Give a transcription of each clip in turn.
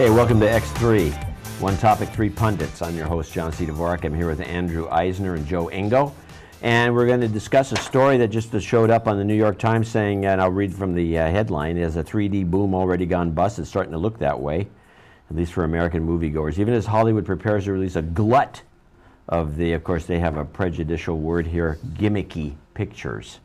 Hey, welcome to X3, One Topic, Three Pundits. I'm your host, John C. Dvorak. I'm here with Andrew Eisner and Joe Engo. And we're going to discuss a story that just showed up on the New York Times saying, and I'll read from the headline, "Is a 3D boom already gone bust?" It's starting to look that way, at least for American moviegoers. Even as Hollywood prepares to release a glut of the, of course, they have a prejudicial word here, gimmicky pictures.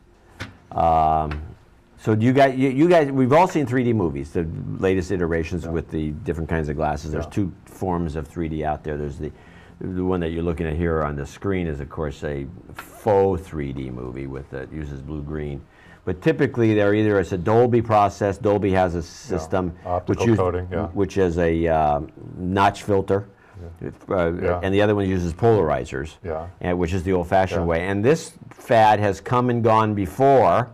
So you guys, we've all seen 3D movies, the latest iterations with the different kinds of glasses. There's two forms of 3D out there. There's the one that you're looking at here on the screen is, of course, a faux 3D movie with that uses blue-green. But typically, they're either it's a Dolby process. Dolby has a system which is a notch filter. And the other one uses polarizers, which is the old-fashioned way. And this fad has come and gone before.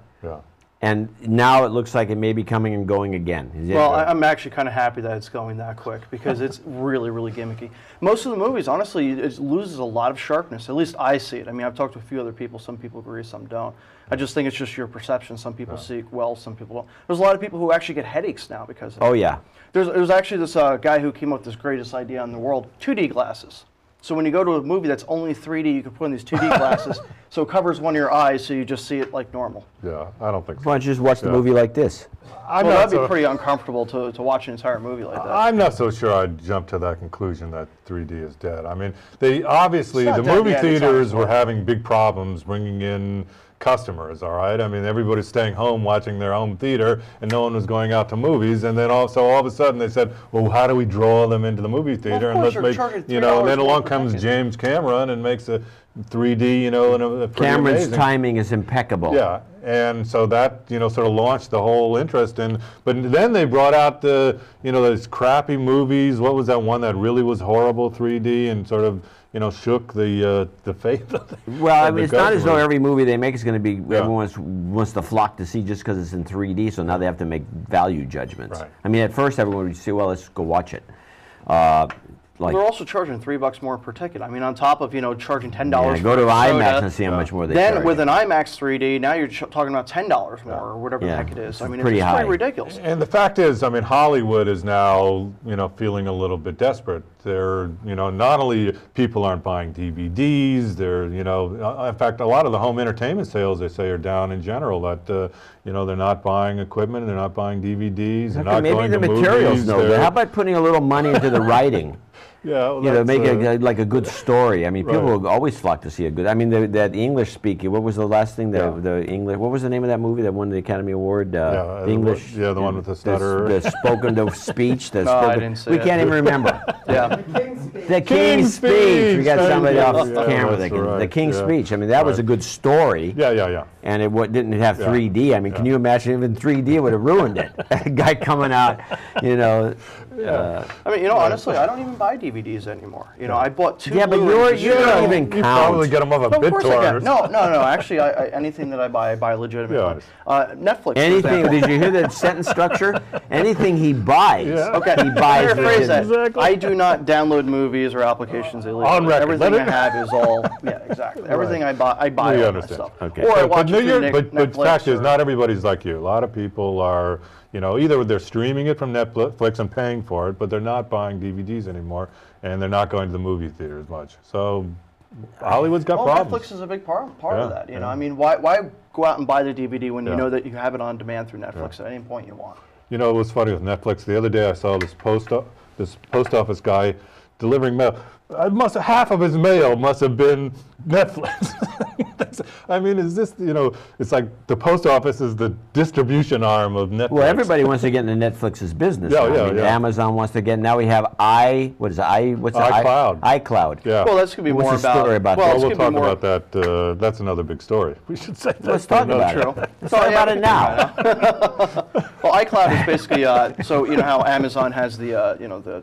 And now it looks like it may be coming and going again. Well, I'm actually kind of happy that it's going that quick because it's really, really gimmicky. Most of the movies, honestly, it loses a lot of sharpness. At least I see it. I mean, I've talked to a few other people. Some people agree, some don't. I just think it's just your perception. Some people see it well, some people don't. There's a lot of people who actually get headaches now because of it. Oh, yeah. There's actually this guy who came up with this greatest idea in the world, 2D glasses. So when you go to a movie that's only 3D, you can put in these 2D glasses, so it covers one of your eyes, so you just see it like normal. Yeah, I don't think so. Why don't you just watch the movie like this? Well, that'd be pretty uncomfortable to watch an entire movie like that. I'm not so sure I'd jump to that conclusion that 3D is dead. I mean, they obviously, the movie theaters were having big problems bringing in customers, all right? I mean, everybody's staying home watching their home theater, and no one was going out to movies. And then also, all of a sudden, they said, well, how do we draw them into the movie theater? Well, and let's make, you know, and then along comes James Cameron and makes a 3D, you know, and a Cameron's timing is impeccable. Yeah, and so that, you know, sort of launched the whole interest in, but then they brought out the, you know, those crappy movies. What was that one that really was horrible 3D and sort of, you know, shook the faith of the Well, I mean, it's not as though every movie they make is going to be, everyone wants to flock to see just because it's in 3D, so now they have to make value judgments. Right. I mean, at first everyone would say, well, let's go watch it. They're also charging $3 more per ticket. I mean, on top of, you know, charging $10 Yeah, go to IMAX and see how much more they charge. Then with an IMAX 3D, now you're talking about $10 more or whatever the heck it is. I mean, it's pretty ridiculous. And the fact is, I mean, Hollywood is now, you know, feeling a little bit desperate. They're, you know, not only people aren't buying DVDs, they're, you know, in fact, a lot of the home entertainment sales, they say, are down in general. That, you know, they're not buying equipment, they're not buying DVDs, they're not going to movies. Maybe the materials, no. How about putting a little money into the writing? Yeah, well, you know, make it like a good story. I mean, people will always flock to see a good. I mean, that English speaking. What was the last thing? The English. What was the name of that movie that won the Academy Award? The English. Yeah, the one with the stutter. The spoken to speech. The I didn't see we can't even remember. The King's Speech. We got somebody off camera. The King's Speech. I mean, that was a good story. Yeah. And it didn't have 3D. I mean, can you imagine even 3D would have ruined it? A guy coming out, you know. I mean, you know, honestly, I don't even buy DVDs anymore. You know, I bought 2. Yeah, but you don't even count. You probably get them off a BitTorrent. No. Actually, anything that I buy legitimately. Netflix. Anything? Did you hear that sentence structure? Anything he buys. Okay. He buys. Rephrase that. Exactly. I do not download movies or applications illegally. On record. Everything I have is all. Yeah, exactly. Everything I buy all myself. Okay. Or I watch it through Netflix. But the fact is, not everybody's like you. A lot of people are, you know, either they're streaming it from Netflix and paying for it, but they're not buying DVDs anymore, and they're not going to the movie theater as much. So Hollywood's got problems. Netflix is a big part of that. You know, I mean, why go out and buy the DVD when you know that you have it on demand through Netflix at any point you want? You know, it was funny with Netflix. The other day, I saw this post office guy delivering mail. Half of his mail must have been Netflix. I mean, is this, you know, it's like the post office is the distribution arm of Netflix. Well, everybody wants to get into Netflix's business. Amazon wants to get, now we have iCloud. iCloud. Yeah. Well, that's going to be more about. Story about we'll talk about that. That's another big story. We should say that. Let's talk about it. Let's talk about it now. Well, iCloud is basically, so you know how Amazon has the, you know, the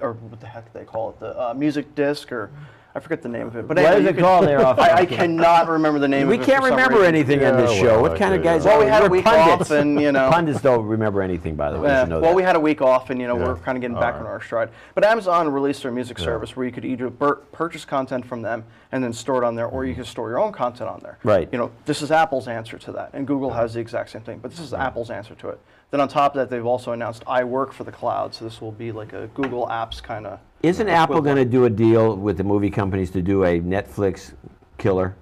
or what the heck they call it, the music disc or I forget the name of it. But What anyway, is you it could- called there? I cannot remember the name We of it. can't for some remember reason. anything on this Yeah, show. well, What kind of I guys get it. are Well, we had a we're week pundits. off, and you know. Pundits don't remember anything, by the way. You should know Well, that. we had a week off, and you know Yeah. we're kind of getting All back right. on our stride. But Amazon released their music service where you could either purchase content from them and then store it on there, or you could store your own content on there. Right. You know, this is Apple's answer to that, and Google has the exact same thing. But this is Apple's answer to it. Then on top of that, they've also announced iWork for the cloud, so this will be like a Google Apps kind of. Isn't Apple going to do a deal with the movie companies to do a Netflix killer?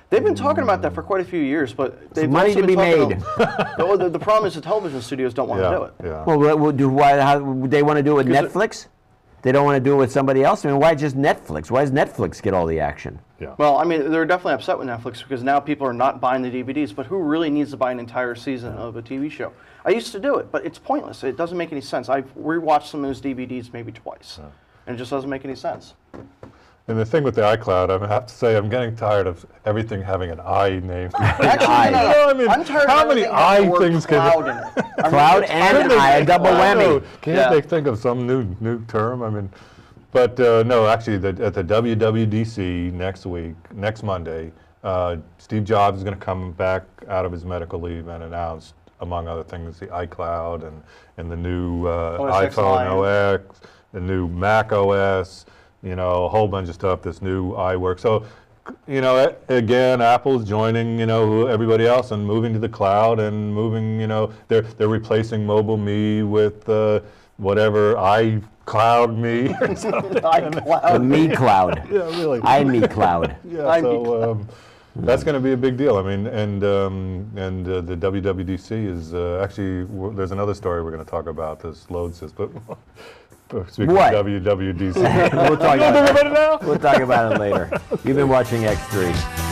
They've been talking about that for quite a few years, but they've money also to been be talking made. the problem is the television studios don't want to do it. Yeah. Well, why would they want to do it with Because Netflix? They don't want to do it with somebody else? I mean, why just Netflix? Why does Netflix get all the action? Yeah. Well, I mean, they're definitely upset with Netflix because now people are not buying the DVDs, but who really needs to buy an entire season of a TV show? I used to do it, but it's pointless. It doesn't make any sense. I've rewatched some of those DVDs maybe twice, and it just doesn't make any sense. And the thing with the iCloud, I have to say, I'm getting tired of everything having an I name. Actually, I- no, no, You know, I mean, I'm tired how of many everything having the I word things can cloud in it. I'm Cloud really tired and of I, a saying double cloud. whammy. Can't Yeah. they think of some new term? I mean, but no, actually, at the WWDC next Monday, Steve Jobs is going to come back out of his medical leave and announce, among other things, the iCloud and the new OS X iPhone Lion. OS, the new Mac OS, you know, a whole bunch of stuff, this new iWork. So, you know, again, Apple's joining, you know, everybody else and moving to the cloud and moving, you know, they're replacing Mobile Me with whatever iCloud Me or something. The iCloud. Me Cloud. Yeah, really. I Me Cloud. Yeah, so that's going to be a big deal. I mean, and the WWDC is actually, there's another story we're going to talk about, this load system. Speaking What? of WWDC. We'll talk You want to about think about it now? We'll talk about it later. You've been watching X3.